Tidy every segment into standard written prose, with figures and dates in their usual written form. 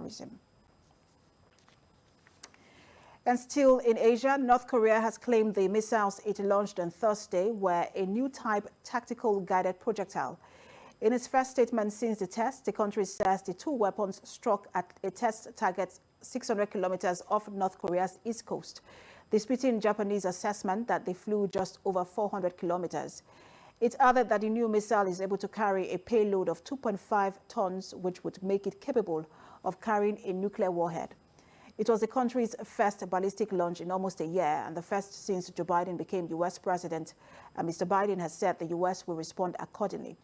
terrorism. And still in Asia, North Korea has claimed the missiles it launched on Thursday were a new type tactical guided projectile. In its first statement since the test, the country says the two weapons struck at a test target 600 kilometers off North Korea's east coast, disputing Japanese assessment that they flew just over 400 kilometers. It added that the new missile is able to carry a payload of 2.5 tons, which would make it capable of carrying a nuclear warhead. It was the country's first ballistic launch in almost a year and the first since Joe Biden became U.S. president. And Mr. Biden has said the U.S. will respond accordingly.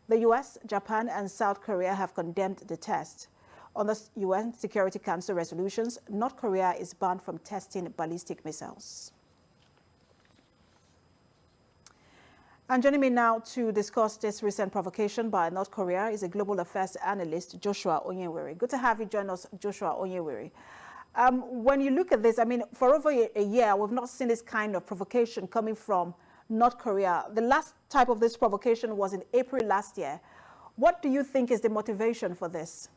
The U.S., Japan, and South Korea have condemned the test. On the UN Security Council resolutions, North Korea is banned from testing ballistic missiles. And joining me now to discuss this recent provocation by North Korea is a global affairs analyst, Joshua Onyenwere. Good to have you join us, Joshua Onyenwere. When you look at this, I mean, for over a year, we've not seen this kind of provocation coming from North Korea. The last type of this provocation was in April last year. What do you think is the motivation for this?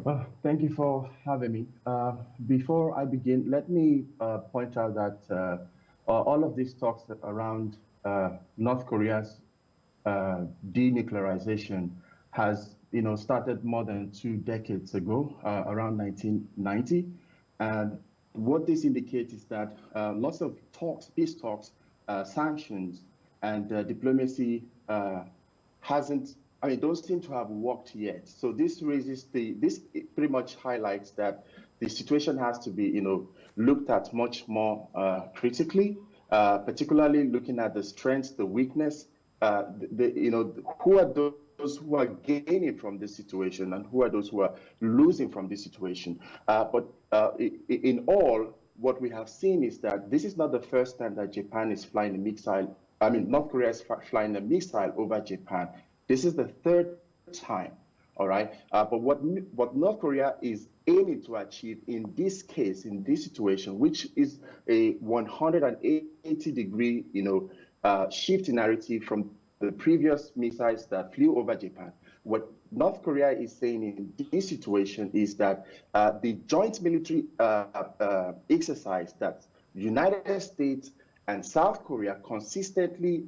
Well, thank you for having me. Before I begin, let me point out that all of these talks around North Korea's denuclearization has started more than 2 decades ago, around 1990. And what this indicates is that lots of talks, peace talks, sanctions, and diplomacy don't seem to have worked yet. So this raises this pretty much highlights that the situation has to be, looked at much more critically, particularly looking at the strengths, the weakness, who are those who are gaining from this situation and who are those who are losing from this situation. But in all, what we have seen is that this is not the first time that Japan is flying a missile. North Korea is flying a missile over Japan. This is the 3rd time, all right? But what North Korea is aiming to achieve in this case, in this situation, which is a 180-degree, shift in narrative from the previous missiles that flew over Japan. What North Korea is saying in this situation is that the joint military exercise that the United States and South Korea consistently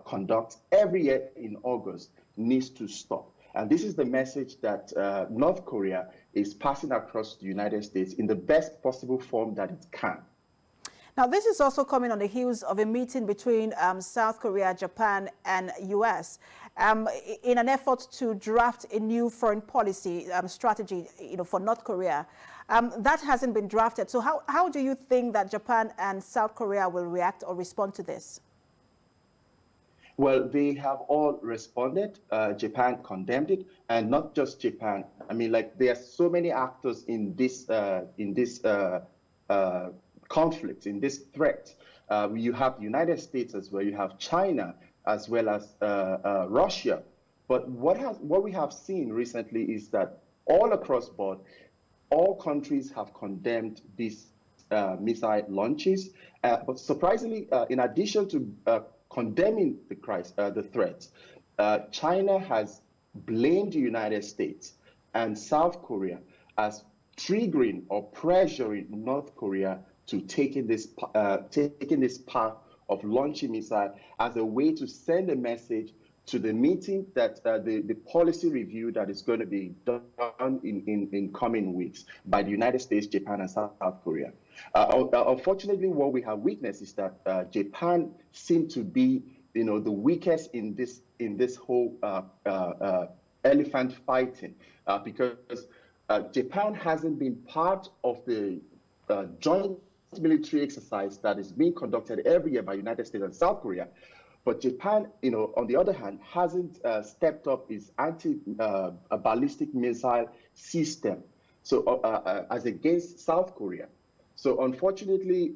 conduct every year in August needs to stop. And this is the message that North Korea is passing across the United States in the best possible form that it can. Now, this is also coming on the heels of a meeting between South Korea, Japan, and U.S. In an effort to draft a new foreign policy strategy, for North Korea. That hasn't been drafted. So how do you think that Japan and South Korea will react or respond to this? Well, they have all responded. Japan condemned it, and not just Japan. There are so many actors in this conflict, in this threat. You have the United States as well. You have China as well as Russia. But what we have seen recently is that all across board, all countries have condemned these missile launches. But surprisingly, in addition to condemning the threats, China has blamed the United States and South Korea as triggering or pressuring North Korea to taking this path of launching missile as a way to send a message to the meeting that the policy review that is going to be done in coming weeks by the United States, Japan, and South Korea. Unfortunately, what we have witnessed is that Japan seemed to be, the weakest in this whole elephant fighting, because Japan hasn't been part of the joint military exercise that is being conducted every year by United States and South Korea. But Japan, on the other hand, hasn't stepped up its anti-ballistic missile system, so as against South Korea. So unfortunately,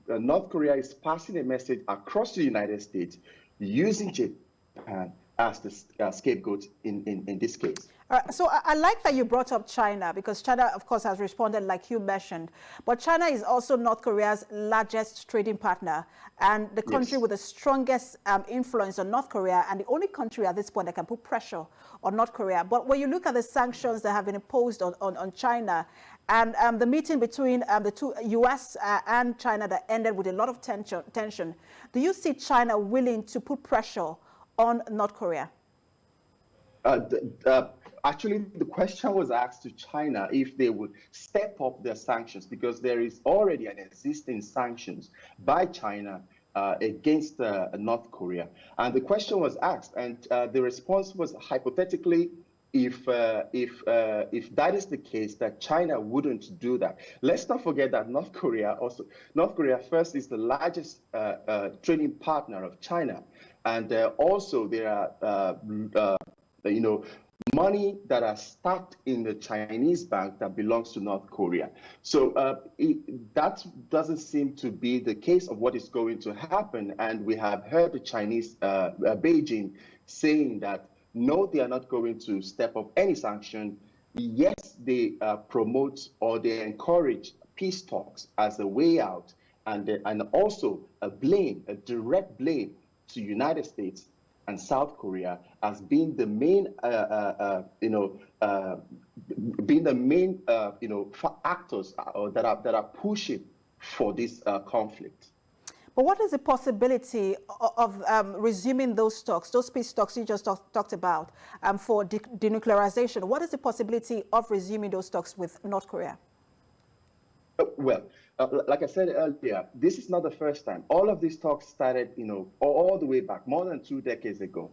North Korea is passing a message across the United States using Japan as the scapegoat in this case. So I like that you brought up China, because China, of course, has responded like you mentioned. But China is also North Korea's largest trading partner and the country with the strongest influence on North Korea, and the only country at this point that can put pressure on North Korea. But when you look at the sanctions that have been imposed on China, and the meeting between the two U.S. And China that ended with a lot of tension, do you see China willing to put pressure on North Korea? Actually, the question was asked to China if they would step up their sanctions, because there is already an existing sanctions by China against North Korea. And the question was asked, and the response was hypothetically, if that is the case, that China wouldn't do that. Let's not forget that North Korea first is the largest trading partner of China, and also there are money that are stacked in the Chinese bank that belongs to North Korea. So that doesn't seem to be the case of what is going to happen. And we have heard the Chinese, Beijing, saying that no, they are not going to step up any sanction. Yes, they promote or they encourage peace talks as a way out, and also a direct blame to United States and South Korea as being the main, actors that are pushing for this conflict. But what is the possibility of resuming those talks, those peace talks you just talked about, for denuclearization? What is the possibility of resuming those talks with North Korea? Well, like I said earlier, this is not the first time. All of these talks started, all the way back, more than 2 decades ago.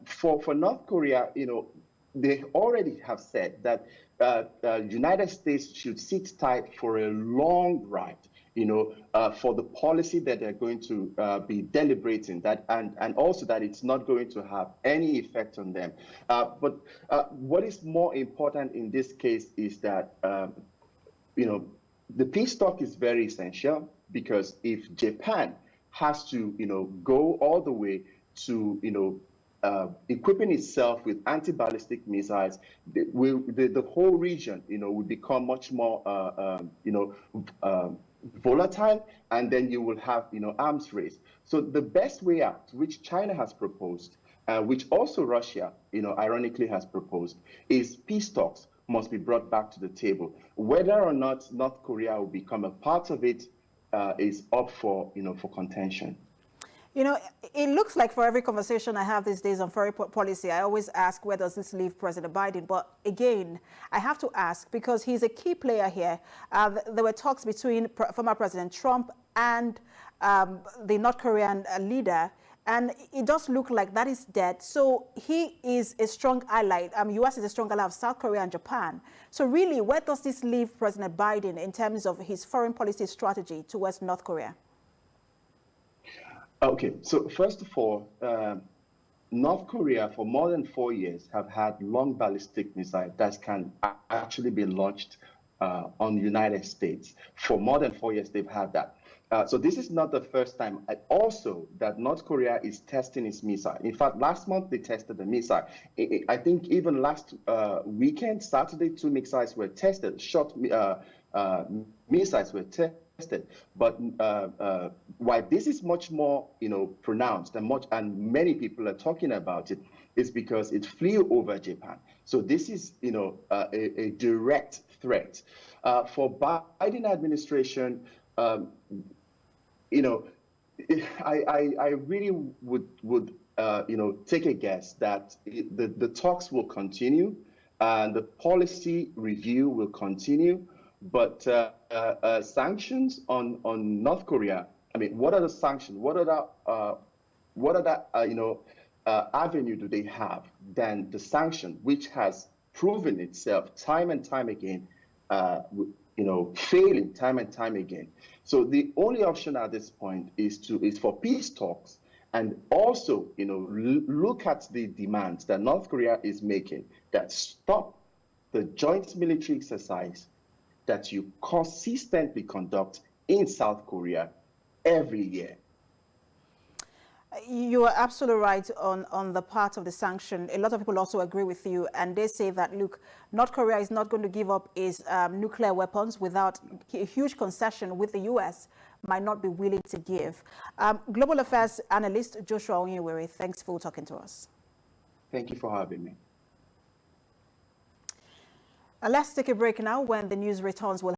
For North Korea, they already have said that United States should sit tight for a long ride, for the policy that they're going to be deliberating, that and also that it's not going to have any effect on them. But what is more important in this case is that, the peace talk is very essential, because if Japan has to, go all the way to, equipping itself with anti-ballistic missiles, the whole region, will become much more, volatile, and then you will have, arms race. So the best way out, which China has proposed, which also Russia, ironically has proposed, is peace talks must be brought back to the table. Whether or not North Korea will become a part of it is up for contention. It looks like for every conversation I have these days on foreign policy, I always ask, where does this leave President Biden? But again, I have to ask, because he's a key player here. There were talks between former President Trump and the North Korean leader, and it does look like that is dead. So he is a strong ally. U.S. is a strong ally of South Korea and Japan. So really, where does this leave President Biden in terms of his foreign policy strategy towards North Korea? Okay, so first of all, North Korea for more than 4 years have had long ballistic missiles that can actually be launched on the United States. For more than 4 years, they've had that. So this is not the first time also that North Korea is testing its missile. In fact, last month they tested the missile. I think even last weekend, Saturday, 2 missiles were tested, short missiles were tested. But why this is much more, pronounced and many people are talking about it, is because it flew over Japan. So this is, a direct threat. For Biden administration, I really would take a guess that the talks will continue and the policy review will continue, but sanctions on North Korea. I mean, what are the sanctions? What other avenue do they have than the sanction, which has proven itself time and time again, failing time and time again. So the only option at this point is for peace talks, and also, look at the demands that North Korea is making, that stop the joint military exercise that you consistently conduct in South Korea every year. You are absolutely right on the part of the sanction. A lot of people also agree with you, and they say that, look, North Korea is not going to give up its nuclear weapons without a huge concession with the U.S. might not be willing to give. Global Affairs Analyst Joshua Onyenwere, thanks for talking to us. Thank you for having me. Let's take a break now. When the news returns, we'll